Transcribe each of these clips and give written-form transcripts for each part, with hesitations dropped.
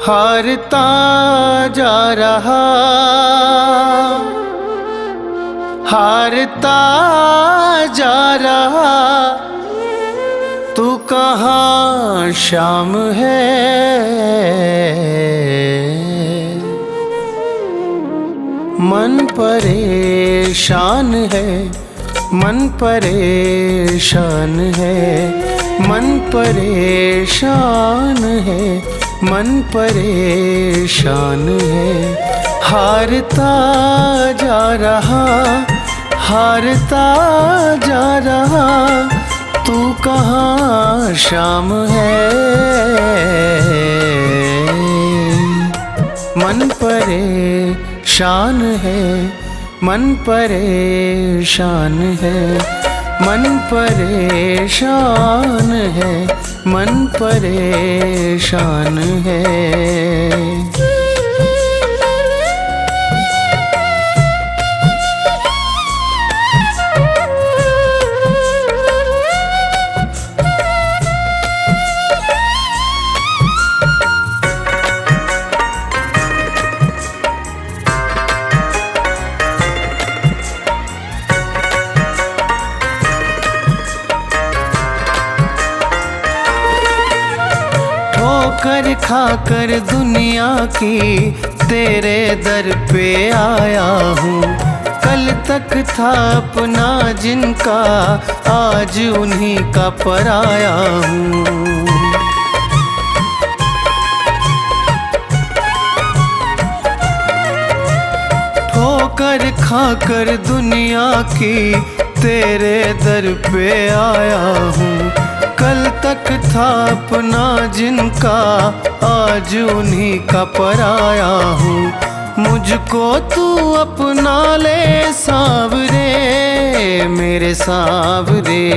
हारता जा रहा, हारता जा रहा, तू कहाँ शाम है। मन परेशान है, मन परेशान है, मन परेशान है, मन परेशान है। हारता जा रहा, हारता जा रहा, तू कहाँ शाम है। मन परेशान है, मन परेशान है, मन परेशान है, मन परेशान है। ठोकर खाकर दुनिया की तेरे दर पे आया हूँ। कल तक था अपना जिनका, आज उन्हीं का पराया हूँ। ठोकर खाकर दुनिया की तेरे दर पे आया हूँ। कल तक था अपना जिनका, आज उन्हीं का पराया हूँ। मुझको तू अपना ले सावरे, मेरे सावरे।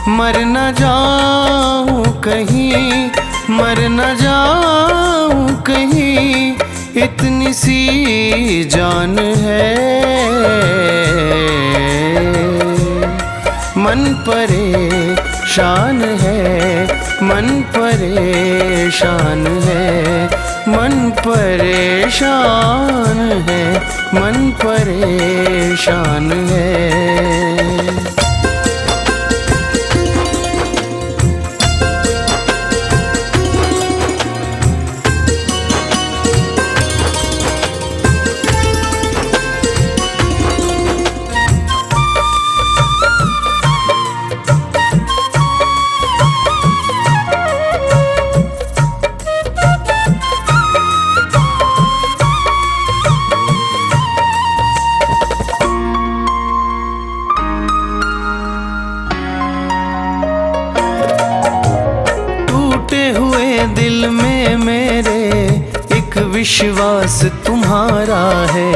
मर न जाऊँ कहीं, मर न जाऊँ कहीं, इतनी सी जान है। मन परेशान है, मन परेशान है, मन परेशान है, मन परेशान है। दिल में मेरे एक विश्वास तुम्हारा है,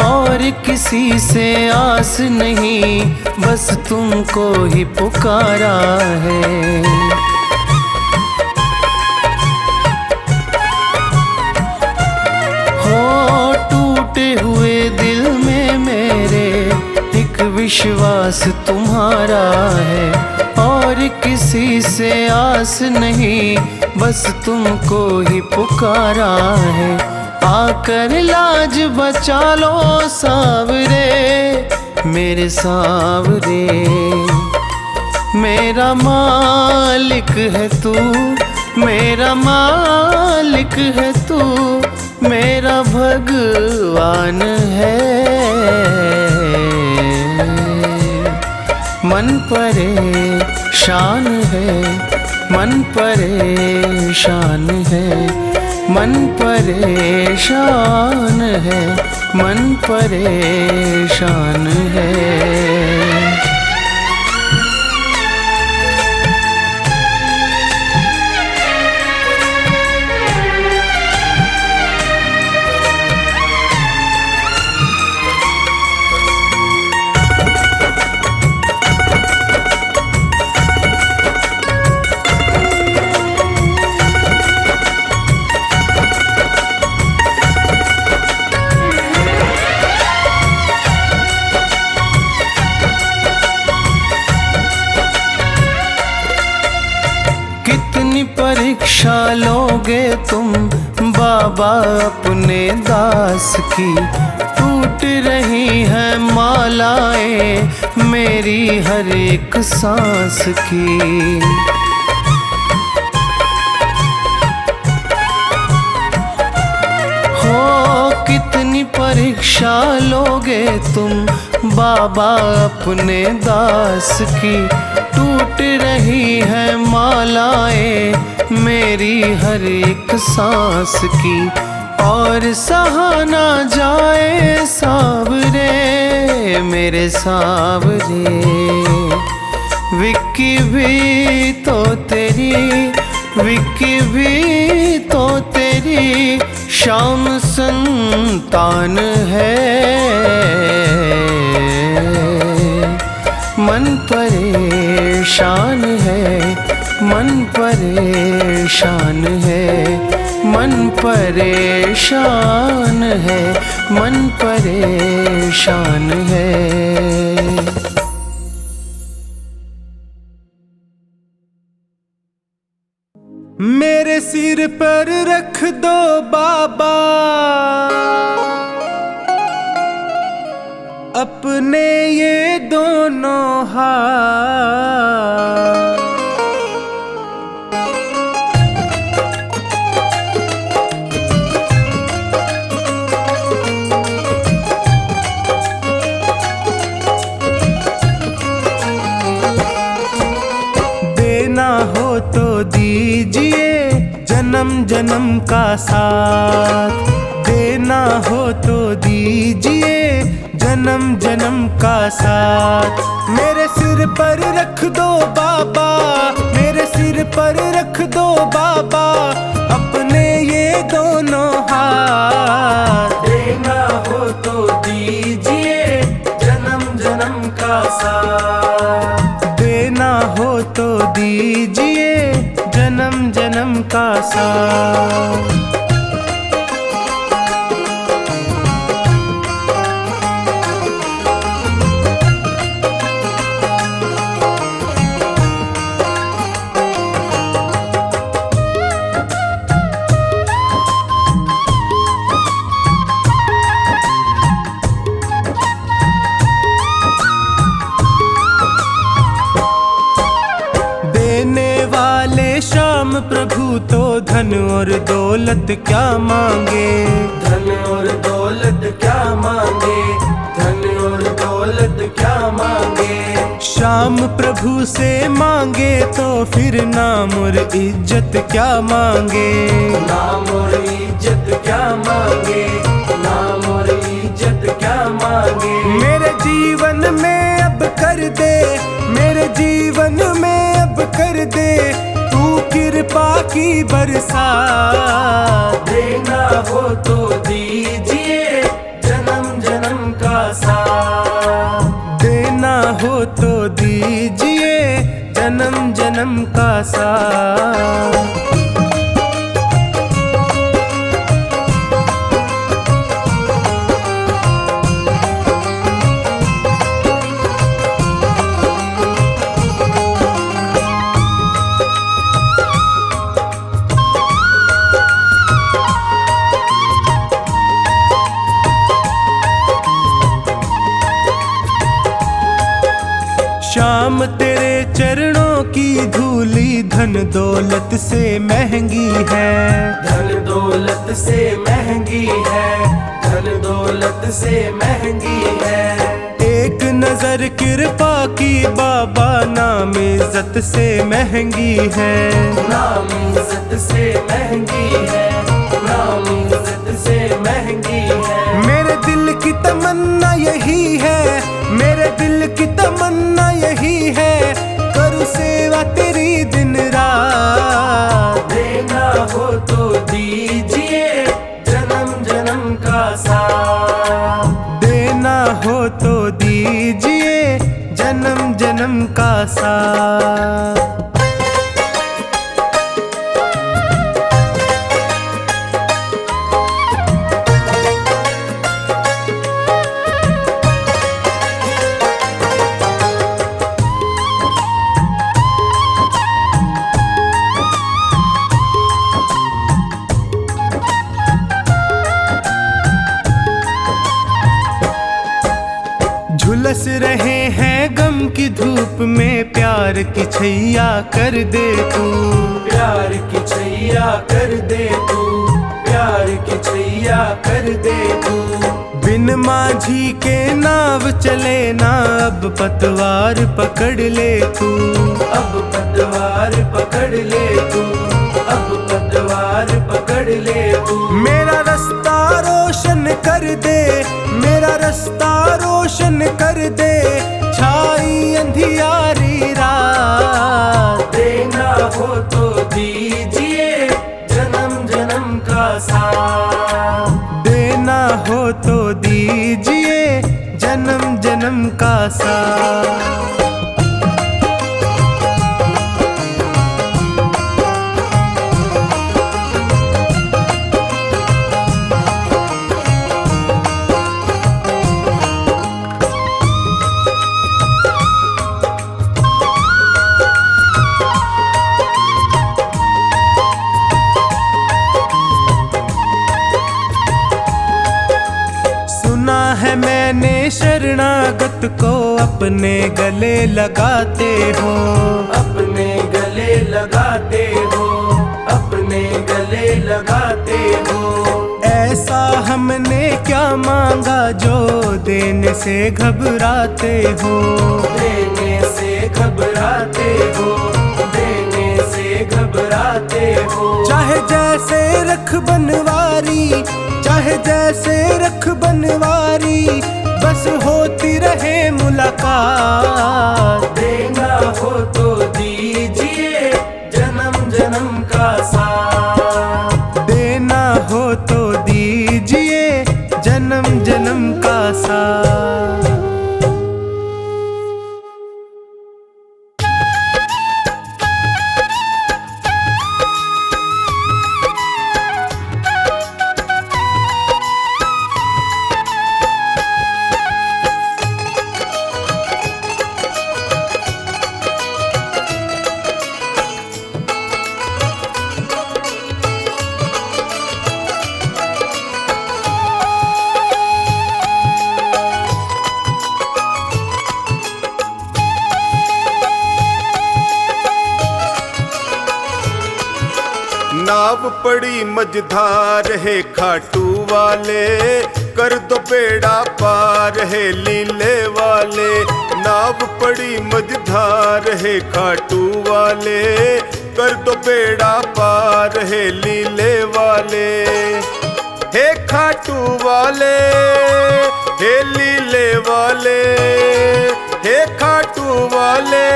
और किसी से आस नहीं, बस तुमको ही पुकारा है। हो टूटे हुए दिल में मेरे एक विश्वास तुम्हारा है, और किसी से आस नहीं, बस तुमको ही पुकारा है। आकर लाज बचा लो सावरे, मेरे सावरे। मेरा मालिक है तू, मेरा मालिक है तू, मेरा भगवान है। मन परेशान है, मन परेशान है, मन परेशान है, मन परेशान है। परीक्षा लोगे तुम बाबा अपने दास की। टूट रही है मालाएं मेरी हर एक सांस की। कितनी परीक्षा लोगे तुम बाबा अपने दास की। टूट रही है मालाएं मेरी हर एक सांस की। और सहा ना जाए सावरे मेरे सावरे, विक्की भी तो तेरी, विक्की भी तो तेरी शाम संतान है। मन परेशान है, मन परेशान है, मन परेशान है, मन परेशान है। मेरे सिर पर रख दो बाबा अपने ये दोनों हाथ। देना हो तो दीजिए जन्म जन्म का साथ। देना हो तो दीजिए जन्म जन्म का साथ। मेरे सिर पर रख दो बाबा, मेरे सिर पर रख दो बाबा अपने ये दोनों हाथ। देना हो तो दीजिए जन्म जन्म का साथ। देना हो तो दीजिए जन्म जन्म का साथ। प्रभु तो धन और दौलत क्या मांगे, धन और दौलत क्या मांगे, धन और दौलत क्या मांगे। श्याम प्रभु से मांगे तो फिर नाम और इज्जत क्या मांगे, नाम और इज्जत क्या मांगे, नाम और इज्जत क्या मांगे। मेरे जीवन में अब कर दे, मेरे जीवन में अब कर दे कृपा की बरसात। देना हो तो दीजिए जन्म जन्म का साथ। देना हो तो दीजिए जन्म जन्म का साथ। श्याम तेरे चरणों की धूली धन दौलत से महंगी है, धन दौलत से महंगी है, धन दौलत से महंगी है। एक नजर कृपा की बाबा नाम इज्जत से महंगी है, नाम इज्जत से महंगी है, नाम इज्जत से महंगी है। मेरे दिल की तमन्ना यही है, मेरे दिल की तमन्ना यही है, करूँ सेवा तेरी दिन रात। देना हो तो दीजिए जन्म जन्म का साथ। देना हो तो दीजिए जन्म जन्म का साथ। में प्यार की छैया कर दे तू, प्यार की छैया कर दे तू, प्यार की छैया कर दे तू। बिन माझी के नाव चले ना, अब पतवार पकड़ ले तू, अब पतवार पकड़ ले तू, अब पतवार पकड़ ले तू। मेरा रास्ता रोशन कर दे, मेरा रास्ता रोशन कर दे, छाई अंधियारी रात। देना हो तो दीजिए जन्म जन्म का साथ, देना हो तो दीजिए जन्म जन्म का साथ। है मैंने शरणागत को अपने गले लगाते हो, अपने गले लगाते हो, अपने गले लगाते हो। ऐसा हमने क्या मांगा जो देने से घबराते हो, देने से घबराते हो, देने से घबराते हो। चाहे जैसे रख बनवारी, चाहे जैसे रख बनवारी, बस होती रहे मुलाकात। देना हो तो दीजिए जन्म जन्म का साथ, देना हो तो दीजिए जन्म जन्म का साथ। नाव पड़ी मझधार है खाटू वाले, कर दो बेड़ा पार है लीले वाले। नाव पड़ी मझधार है खाटू वाले, कर दो बेड़ा पार है लीले वाले। हे खाटू वाले हे लीले वाले, हे खाटू वाले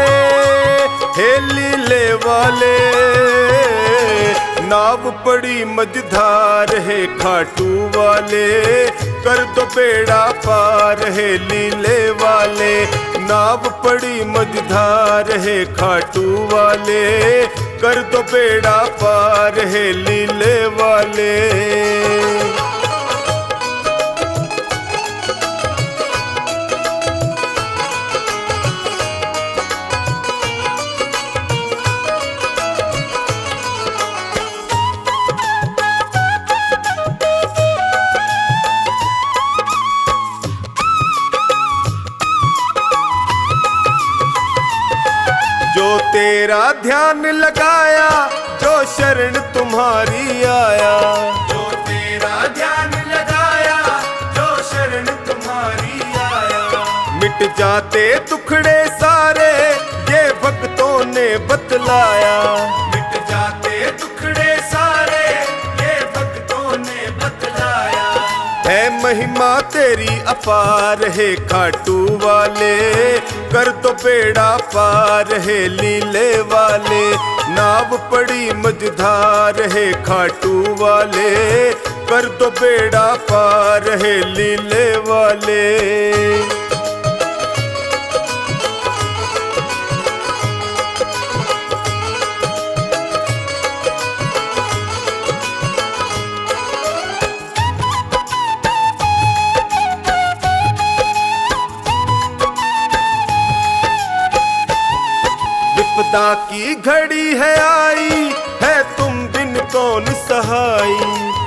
हे लीले वाले। नाव पड़ी मझधार है खाटू वाले, कर दो बेड़ा पार है लीले वाले। नाव पड़ी मझधार है खाटू वाले, कर दो बेड़ा पार है लीले वाले। जो तेरा ध्यान लगाया, जो शरण तुम्हारी आया। जो तेरा ध्यान लगाया, जो शरण तुम्हारी आया। मिट जाते दुखड़े सारे, ये भक्तों ने बतलाया। मिट जाते दुखड़े सारे, ये भक्तों ने बतलाया। है महिमा तेरी अपार है खाटू वाले, कर दो बेड़ा पार है लीले वाले। नाव पड़ी मझधार है खाटू वाले, कर दो बेड़ा पार है लीले वाले। विपदा की घड़ी है आई, है तुम बिन कौन सहाई।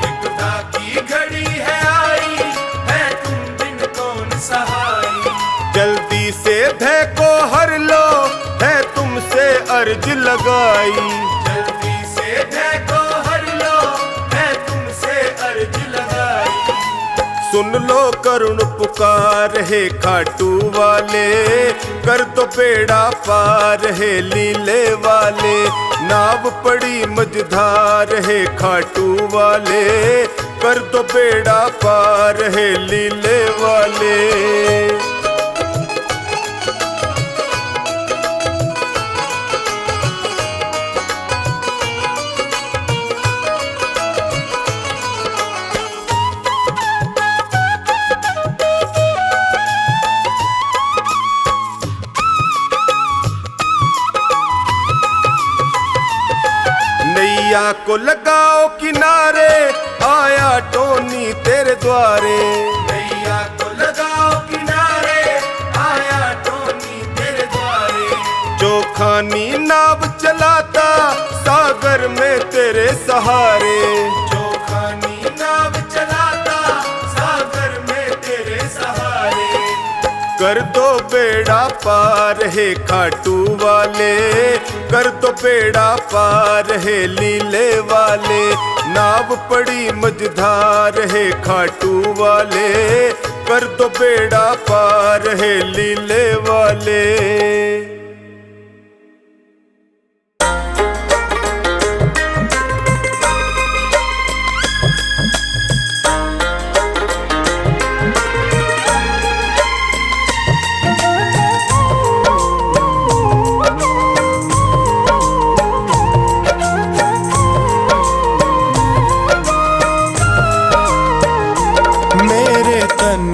विपदा की घड़ी है आई, है तुम बिन कौन सहाई। जल्दी से भय को हर लो, अर्ज लगाई। जल्दी से देखो हर लो, मैं तुमसे अर्ज लगाई। सुन लो करुण पुकार है खाटू वाले, कर दो बेड़ा पार है लीले वाले। नाव पड़ी मझधार है खाटू वाले, कर दो बेड़ा पार है लीले वाले। नैया को लगाओ किनारे, आया टोनी तेरे द्वारे। नैया को लगाओ किनारे, आया टोनी तेरे द्वारे। चोखानी नाव चलाता सागर में तेरे सहारे। चोखानी नाव चलाता सागर में तेरे सहारे। कर दो बेड़ा पार है खाटू वाले, कर दो बेड़ा पार है लीले वाले। नाव पड़ी मझधार है खाटू वाले, कर दो बेड़ा पार है लीले वाले।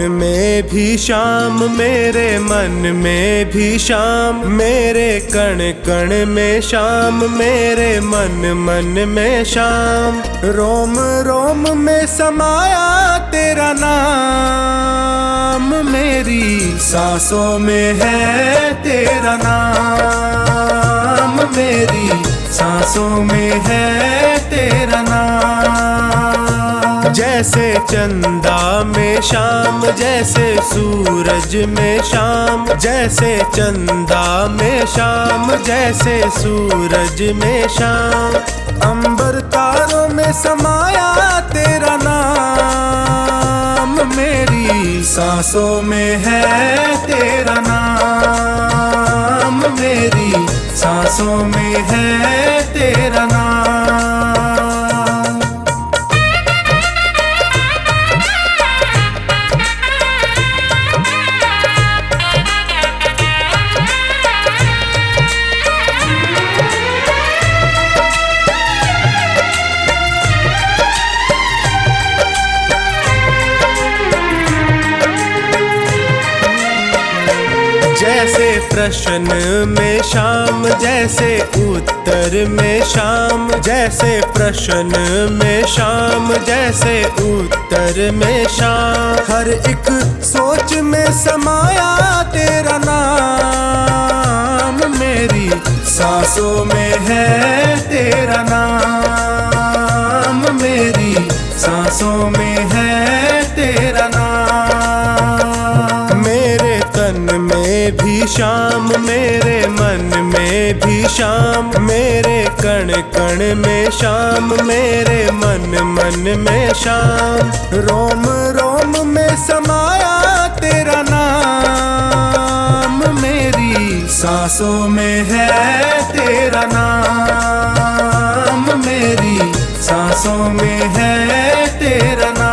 में भी शाम, मेरे मन में भी शाम, मेरे कण कण में शाम, मेरे मन मन में शाम। रोम रोम में समाया तेरा नाम, मेरी सांसों में है तेरा नाम, मेरी सांसों में है तेरा नाम। जैसे चंदा में शाम, जैसे सूरज में शाम, जैसे चंदा में शाम, जैसे सूरज में शाम। अंबर तारों में समाया तेरा नाम, मेरी सांसों में है तेरा नाम, मेरी सांसों में है तेरा नाम। जैसे प्रश्न में शाम, जैसे उत्तर में शाम, जैसे प्रश्न में शाम, जैसे उत्तर में शाम। हर एक सोच में समाया तेरा नाम, मेरी सांसों में है तेरा नाम, मेरी सांसों में है तेरा नाम। मेरे तन में भी शाम, मेरे मन में भी शाम, मेरे कण कण में शाम, मेरे मन मन में शाम। रोम रोम में समाया तेरा नाम, मेरी सांसों में है तेरा नाम, मेरी सांसों में है तेरा नाम।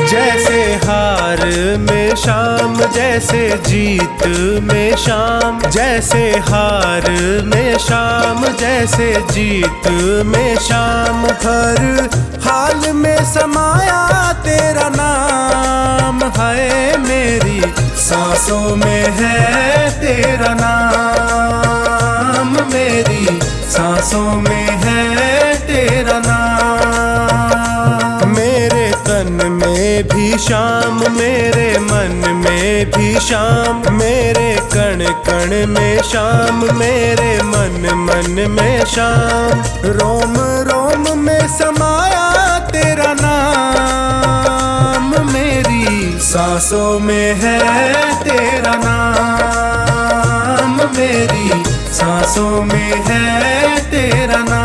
जैसे हार में शाम, जैसे जीत में शाम, जैसे हार में शाम, जैसे जीत में शाम। हर हाल में समाया तेरा नाम है, मेरी सांसों में है तेरा नाम, मेरी सांसों में है तेरा नाम। मेरे तन में भी शाम, मेरे मन में भी शाम, मेरे कण कण में शाम, मेरे मन मन में शाम। रोम रोम में समाया तेरा नाम, मेरी सांसों में है तेरा नाम, मेरी सांसों में है तेरा नाम।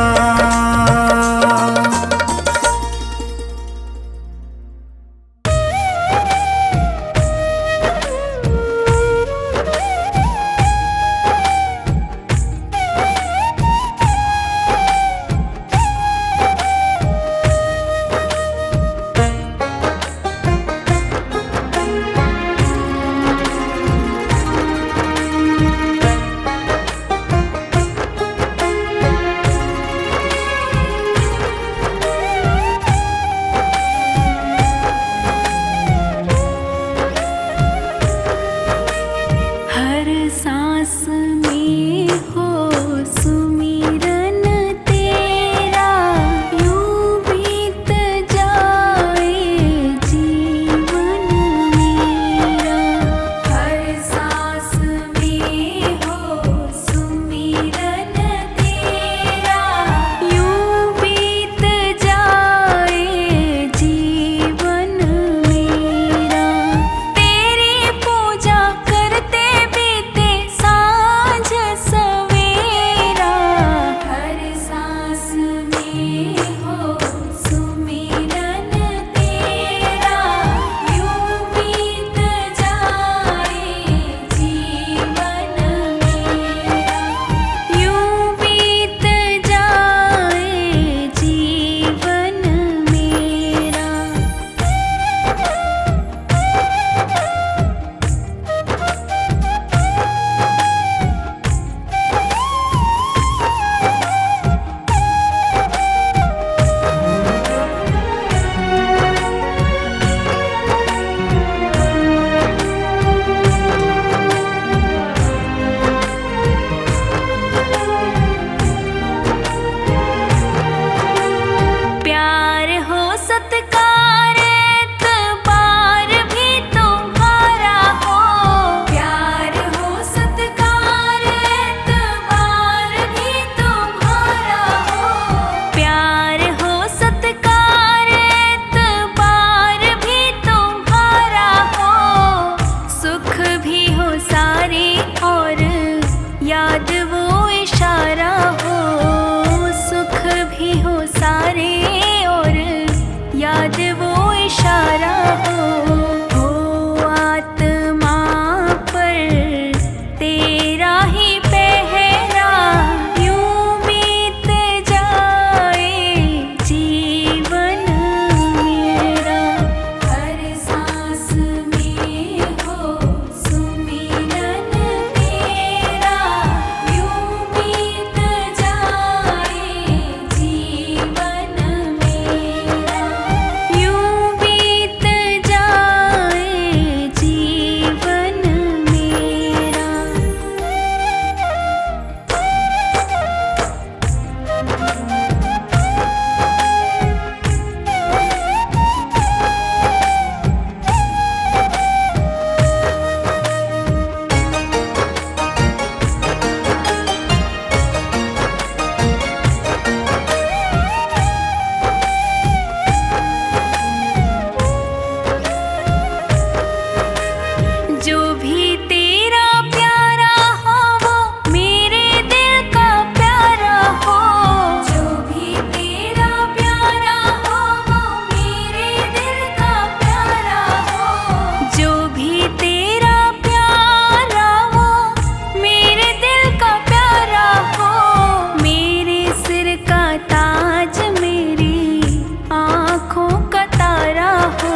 आँखों का तारा हो,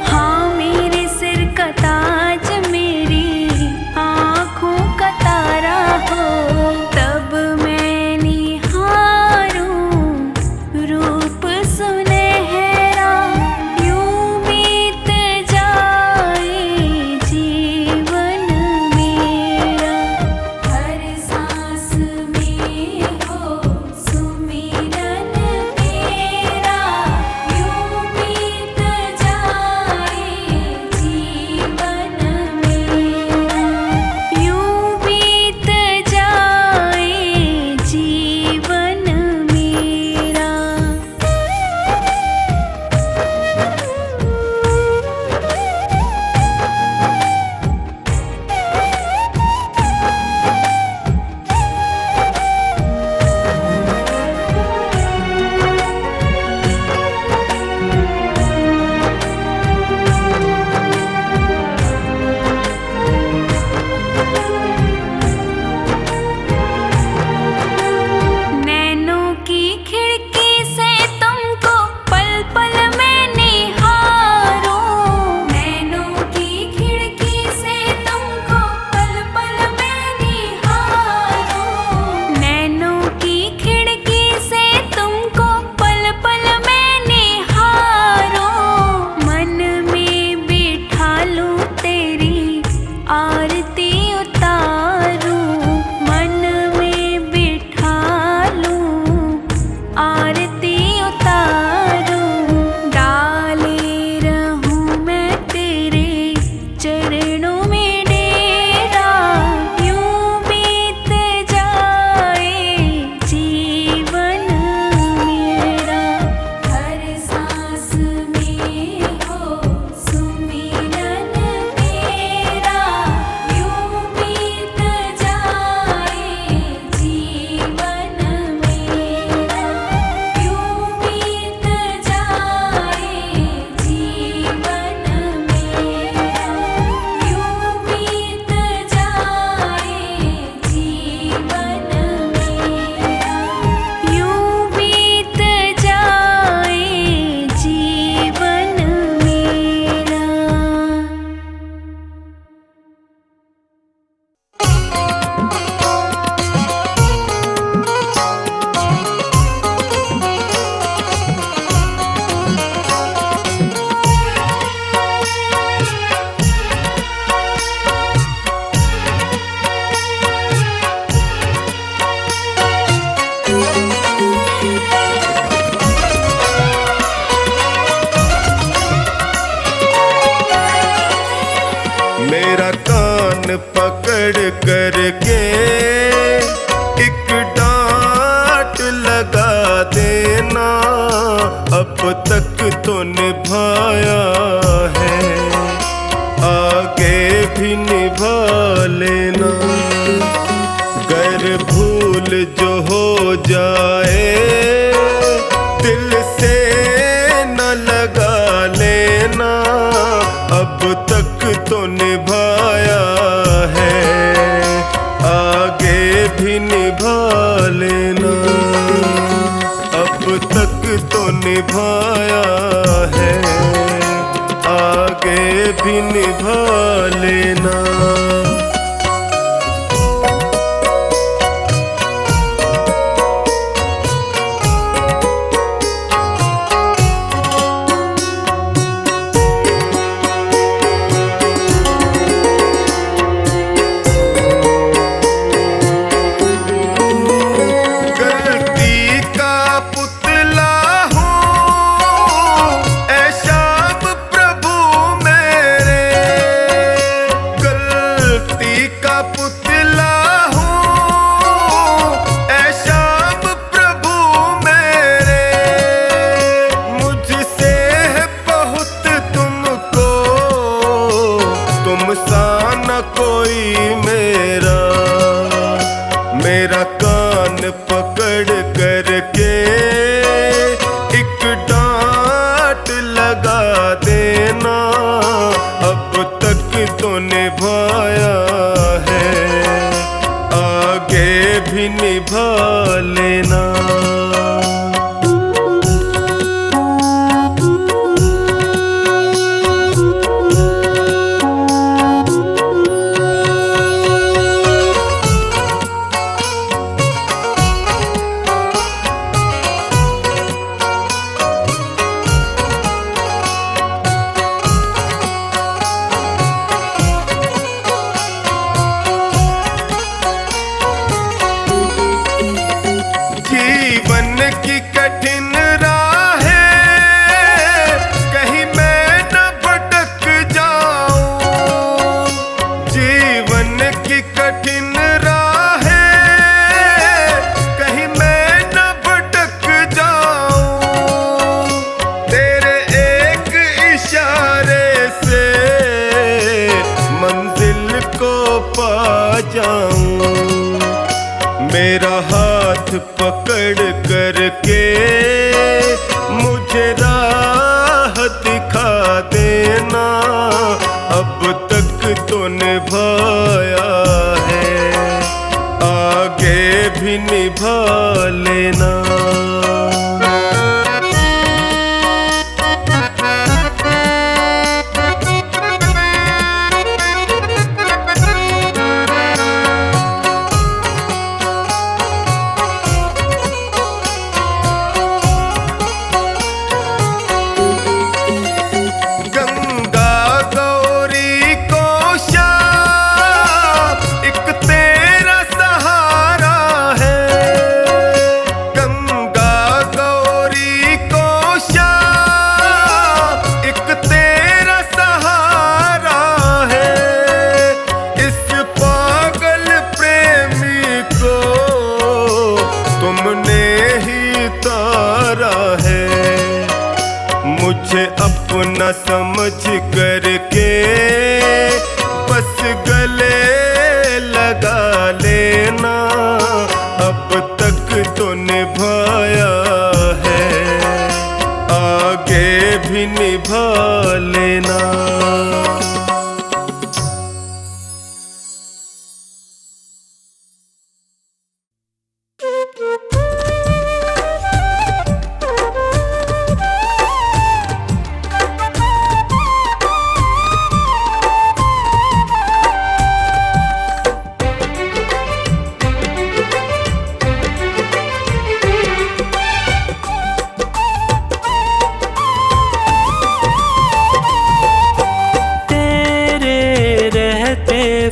हाँ मेरे सिर का ताज, मेरी कान पकड़ करके एक डांट लगा देना, अब तक तो निभाया है, आगे भी निभा लेना। गर भूल जो हो जाए दिल से न लगा लेना, अब तक तो निभाया है, आगे भी निभा लेना। अब तक तो निभाया है, आगे भी निभा लेना। मेरा कान पकड़ करके एक डांट लगा देना, अब तक तो निभाया है, आगे भी निभा लेना। जीवन की कठिन राहें कहीं मैं न भटक जाऊं, जीवन की कठिन राहें कहीं मैं न भटक जाऊं, तेरे एक इशारे से मंजिल को पा जाऊं। मेरा हाथ पकड़ करके मुझे राह दिखा देना, अब तक तो निभाया है, आगे भी निभा लेना। मुझे अपना समझ करके बस गले लगा लेना, अब तक तो निभाया है, आगे भी निभा लेना।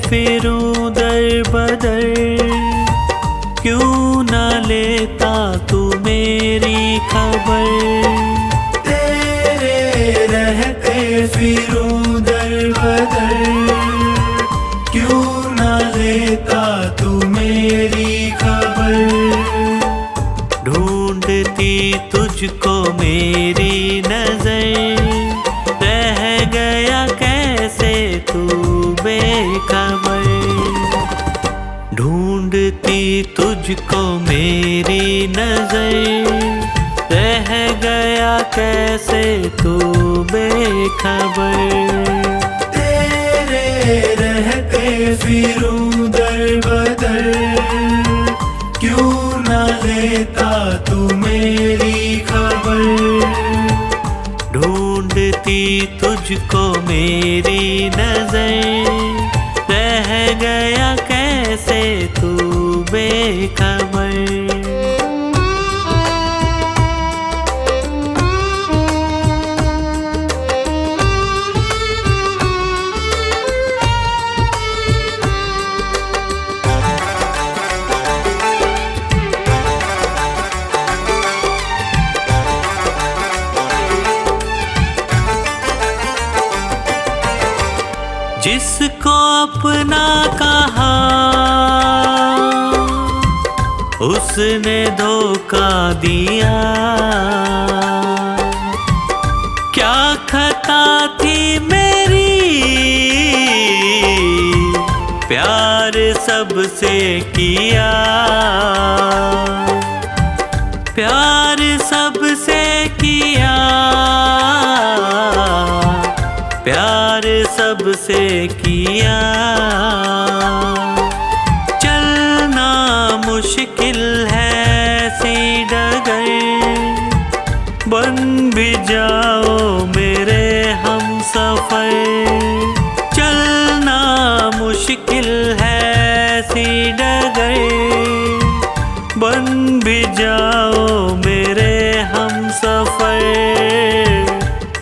फिरूं दर बदर, क्यों न लेता तू मेरी खबर। तेरे रहते फिरूं दर बदर, मेरी नजर, रह गया कैसे तू बेखबर। ढूंढती तुझको मेरी नजर, रह गया कैसे तू बेखबर। तेरे रहते फिरूं दर बदर, क्यों न लेता तू मेरी खबर। ढूंढती तुझको मेरी नजर, रह गया कैसे तू बेखबर। जिसको अपना कहा उसने धोखा दिया, क्या खता थी मेरी, प्यार सबसे किया। प्यार सबसे किया, प्यार सबसे किया। चलना मुश्किल है सी डगर, बन भी जाओ मेरे हम सफर। चलना मुश्किल है सी डगर, बन भी जाओ मेरे हम सफर।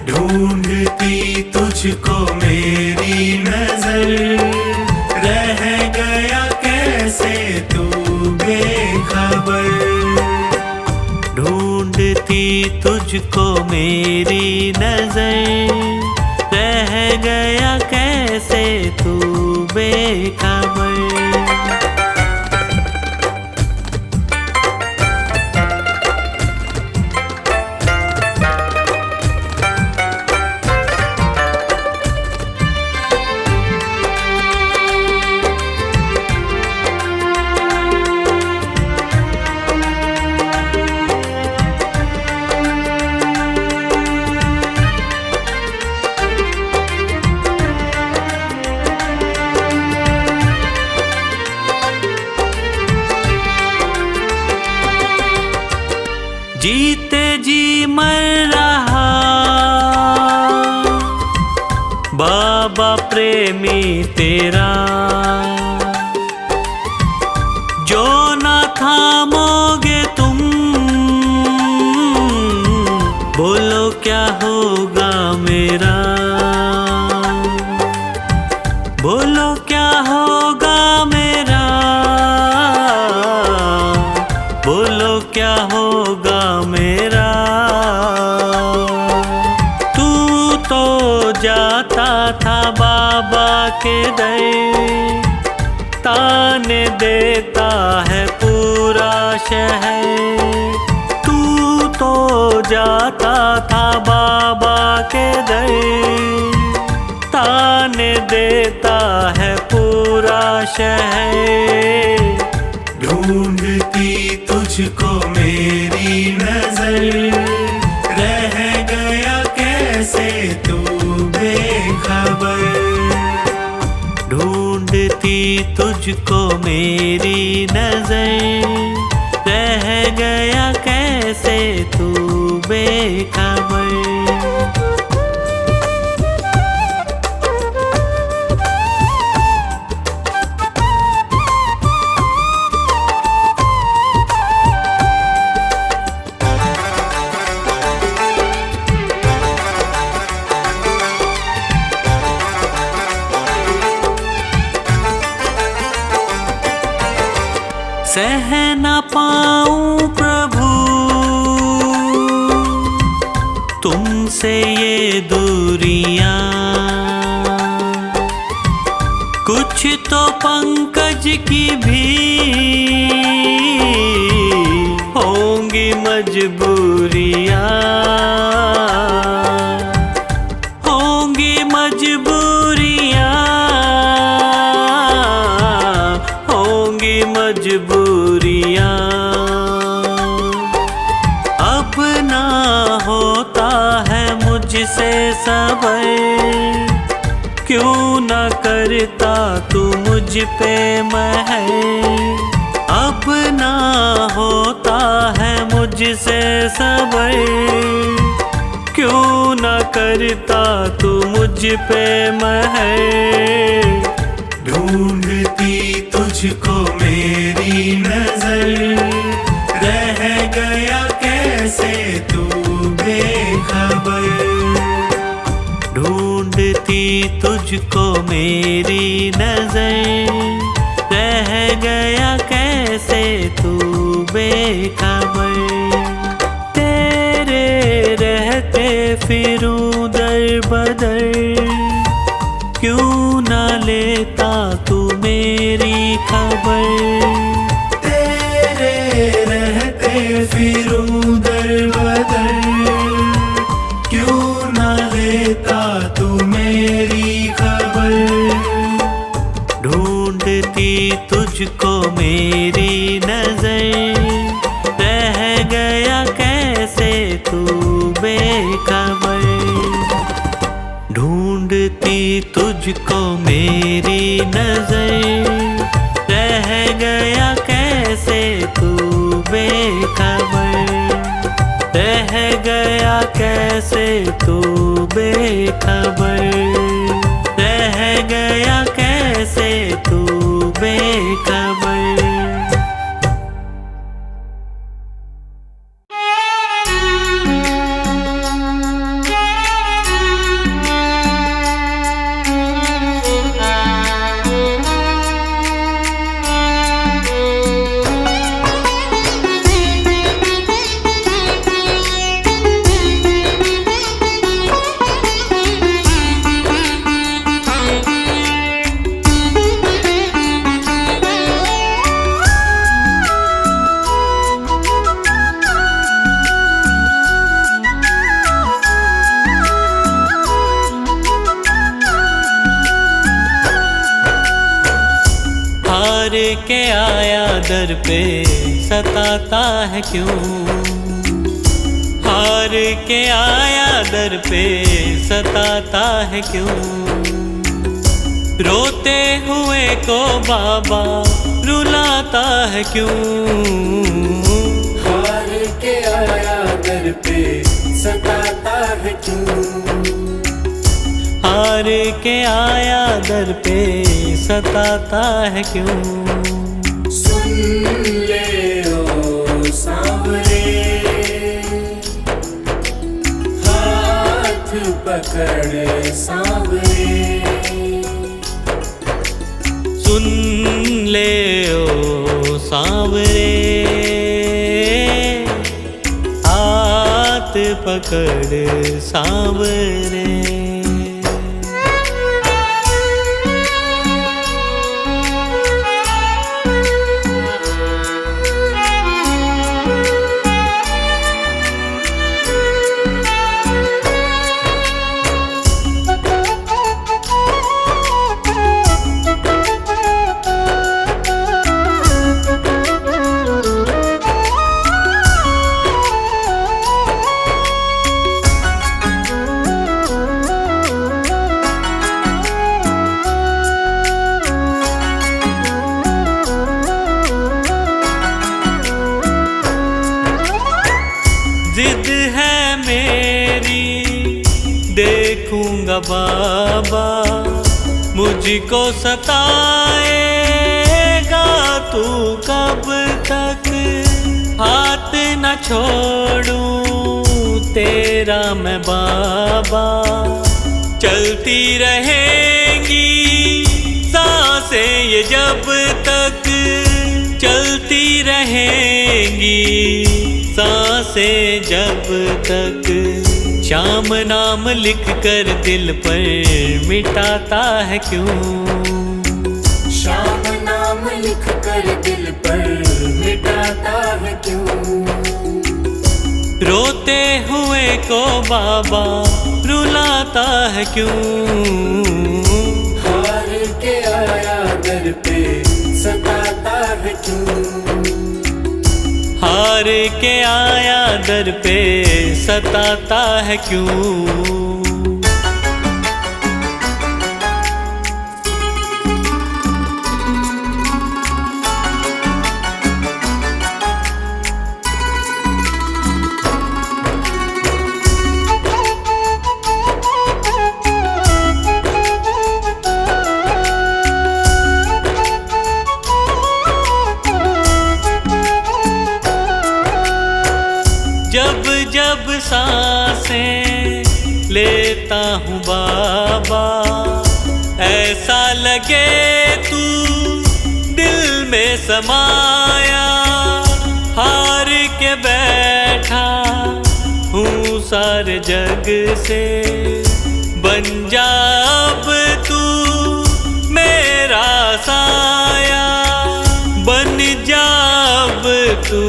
ढूंढती तुझको मेरी नजर, रह गया कैसे तू बेखबर। ढूंढती तुझको मेरी नजर, रह गया कैसे तू बेखबर। जीते जी मर रहा बाबा प्रेमी तेरा, जो ना थामोगे तुम, बोलो क्या होगा मेरा। बोलो क्या होगा मेरा, बोलो क्या होगा मेरा। तू तो जाता था बाबा के दर, ताने देता है पूरा शहर। तू तो जाता था बाबा के दर, ताने देता है पूरा शहर। ढूंढती तुझको मेरी नजर, रह गया कैसे तू बेखबर। ढूंढती तुझको मेरी नजर, रह गया कैसे तू बेखबर। सह न पाऊं प्रभु तुमसे ये दूरियां, कुछ तो पंकज की भी होंगी मजबूरियाँ, होंगी मजबूरियाँ, होंगी मजबूरियाँ। अब ना होता है मुझसे सबर, क्यों न करता तू मुझ पे महर। अब ना होता है मुझसे सबर, क्यों न करता तू मुझ पे महर। ढूंढती तुझको मेरी नजर, रह गया कैसे तू बेखबर। ढूंढती तुझको मेरी नजर, रह गया कैसे तू बेखबर। तेरे रहते फिरूं दर बदर, क्यों न लेता तू मेरी खबर। तेरे रहते फिरूं दर बदर, क्यों न लेता तू मेरी खबर। ढूंढती तुझको मेरी नजर, रह गया कैसे तू बेखबर। ढूंढती तुझको मेरी नजर, रह गया कैसे तू बेखबर। रह गया कैसे तू बेखबर, रह गया कैसे तू बेखबर। हार के आया दर पे सताता है क्यों। हार के आया दर पे सताता है क्यों। रोते हुए को बाबा रुलाता है क्यों। हार के आया दर पे सताता है क्यों। हार के आया दर पे सताता है क्यों। सुन ले ओ सांवरे, हाथ पकड़ सांवरे। सुन ले ओ सांवरे, हाथ पकड़ सांवरे। जिद है मेरी देखूंगा बाबा, मुझको सताएगा तू कब तक। हाथ न छोड़ूं तेरा मैं बाबा, चलती रहेंगी सांसें ये जब तक। चलती रहेंगी सांसें जब तक। श्याम नाम लिख कर दिल पर मिटाता है क्यों। श्याम नाम लिख कर दिल पर मिटाता है क्यों। को बाबा रुलाता है क्यों? हार के आया दर पे सताता है क्यों? हार के आया दर पे सताता है क्यों? जब जब सांसें लेता हूँ बाबा, ऐसा लगे तू दिल में समाया। हार के बैठा हूँ सारे जग से, बन जा अब तू मेरा साया। बन जा अब तू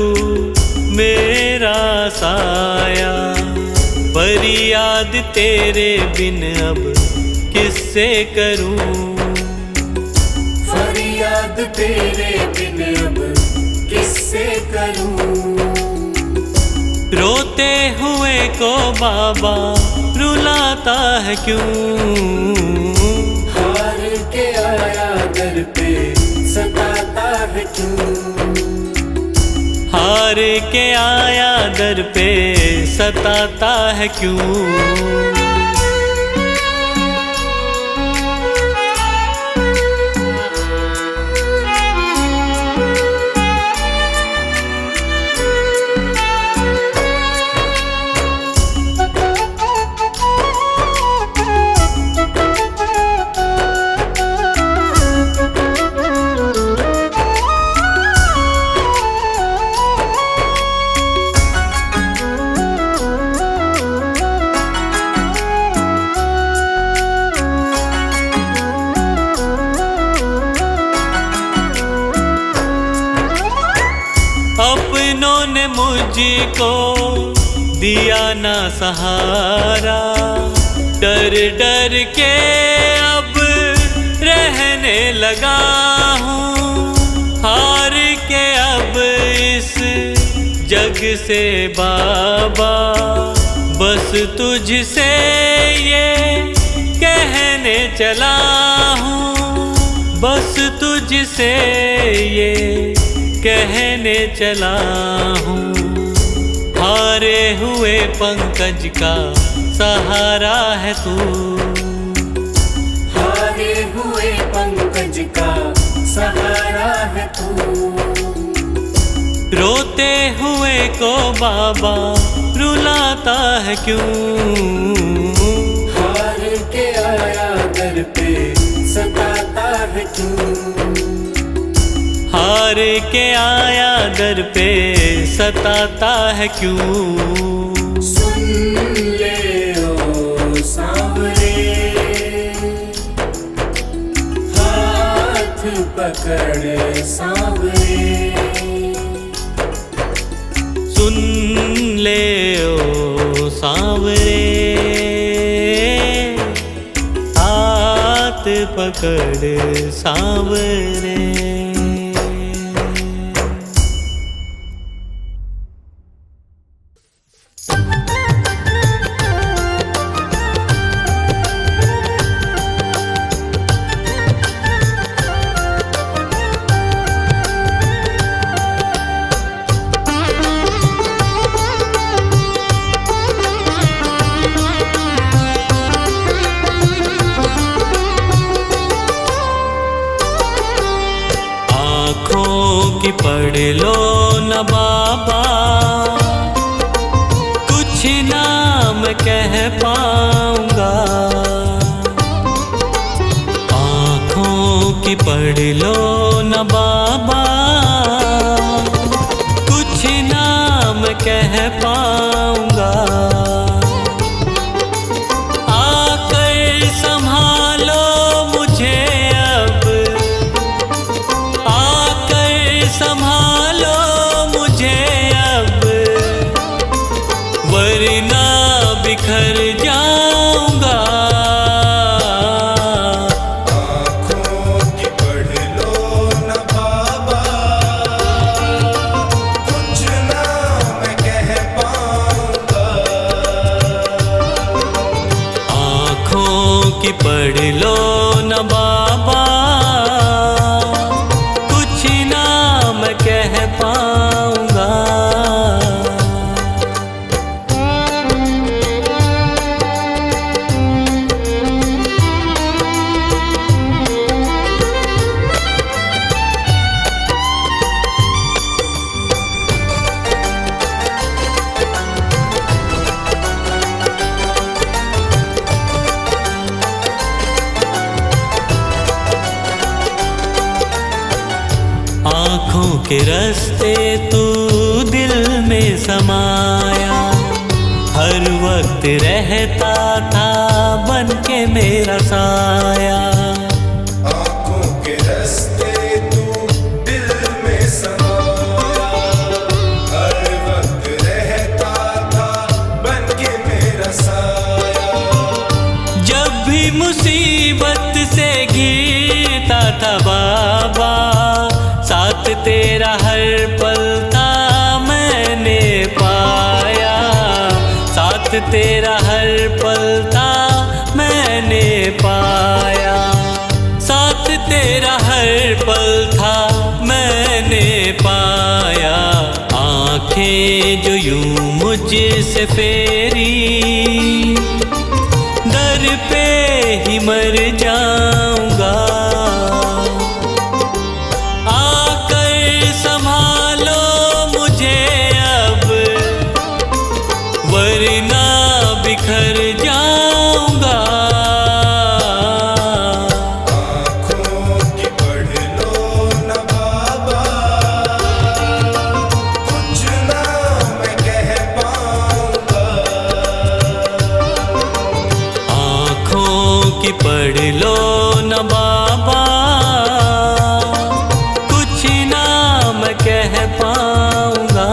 मेरा साया। फरियाद तेरे बिन अब किससे करूं? फरियाद तेरे बिन अब किससे करूं? रोते हुए को बाबा रुलाता है क्यों? हार के आया दर पे सताता है क्यों? हार के आया दर पे सताता है क्यों? अपनों ने मुझको दिया ना सहारा, डर डर के अब रहने लगा हूँ। हार के अब इस जग से बाबा, बस तुझसे ये कहने चला हूँ। बस तुझसे ये कहने चला हूँ। हारे हुए पंकज का सहारा है तू। हारे हुए पंकज का सहारा है तू। रोते हुए को बाबा रुलाता है क्यों? हार के आया दर पे सताता है क्यों? हार के आया दर पे सताता है क्यों? सुन ले ओ सांवरे, हाथ पकड़ सांवरे। सुन ले ओ सांवरे, हाथ पकड़ सांवरे। कि पढ़ लो न बाबा, कुछ नाम कह पाऊंगा। आँखों की पढ़ लो न बाबा, कुछ नाम कह पाऊंगा। आकर संभालो मुझे अब, आकर संभालो मुझे अब, वरना आँखों के रास्ते तू दिल में समाया, हर वक्त रहता था बन के मेरा साया। आँखों के रास्ते तू दिल में समाया, हर वक्त रहता था बन के मेरा साया। जब भी मुसीबत से घिरता था बाबा, साथ तेरा हर पल था मैंने पाया, साथ तेरा हर पल था मैंने पाया, साथ तेरा हर पल था मैंने पाया। आँखें जो यूं मुझसे फेरी, दर पे ही मर जाऊंगा। आकर संभालो मुझे अब, वरना बिखर जाऊंगा। आँखों की पढ़ लो न बाबा, कुछ ना मैं कह पाऊंगा। आँखों की पढ़ लो न बाबा, कुछ ना मैं कह पाऊंगा।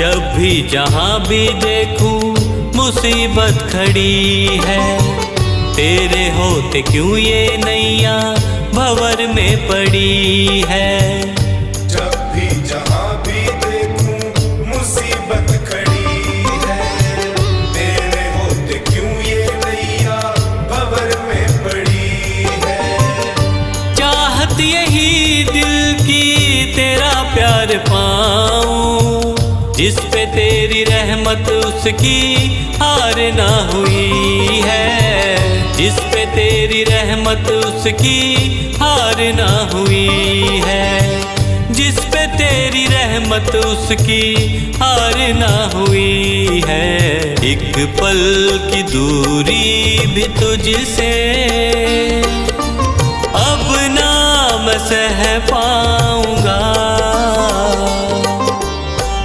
जब भी जहाँ भी देखूं मुसीबत खड़ी है, तेरे होते क्यों ये नैया भंवर में पड़ी है। जब भी जहाँ भी देखूं मुसीबत खड़ी है, तेरे होते क्यों ये नैया भंवर में पड़ी है। चाहत यही दिल की तेरा प्यार पाऊं, जिस पे तेरी रहमत उसकी हार ना हुई है, जिस पे तेरी रहमत उसकी हार ना हुई है, जिस पे तेरी रहमत उसकी हार ना हुई है। एक पल की दूरी भी तुझसे अब ना मैं सह पाऊंगा।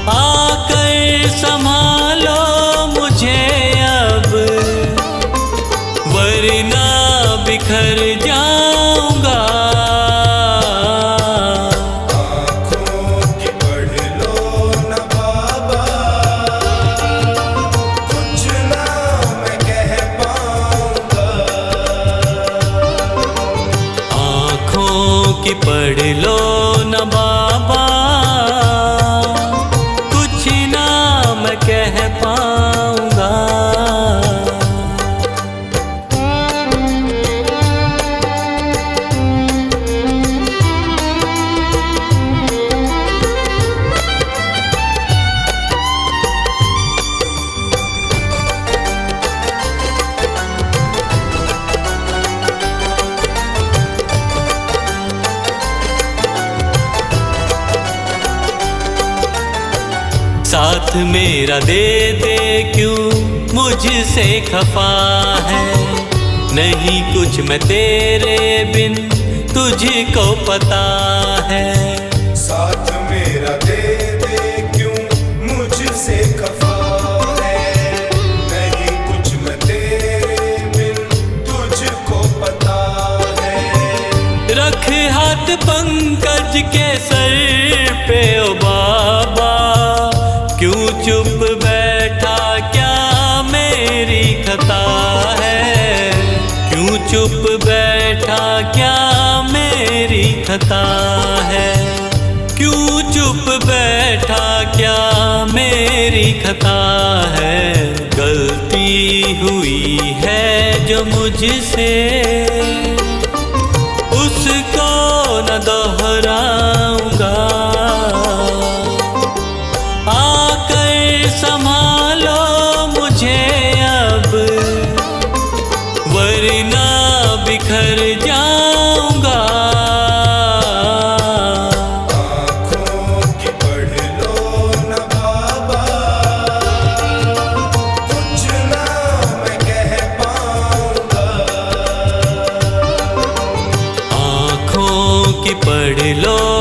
आकर संभालो मुझे अब, वरना बिखर जाऊंगा। आँखों की पढ़ लो न बाबा, कुछ ना मैं कह पाऊंगा। आँखों की पढ़ लो न बाबा, कुछ ना मैं कह पाऊंगा। साथ मेरा दे दे क्यों मुझसे खफा है, नहीं कुछ मैं तेरे बिन तुझको पता है। साथ मेरा दे दे क्यों मुझसे खफा है, नहीं कुछ मैं तेरे बिन तुझको पता है। रख हाथ पंकज के सर पे ओ बाबा, क्यों चुप बैठा क्या मेरी खता है, क्यों चुप बैठा क्या मेरी खता है, क्यों चुप बैठा क्या मेरी खता है। गलती हुई है जो मुझसे उसको न दोहराऊंगा। आकर संभालो मुझे अब, वरना बिखर जाऊंगा। आँखों की पढ़ लो न बाबा, कुछ ना मैं कह पाऊंगा। आँखों की पढ़ लो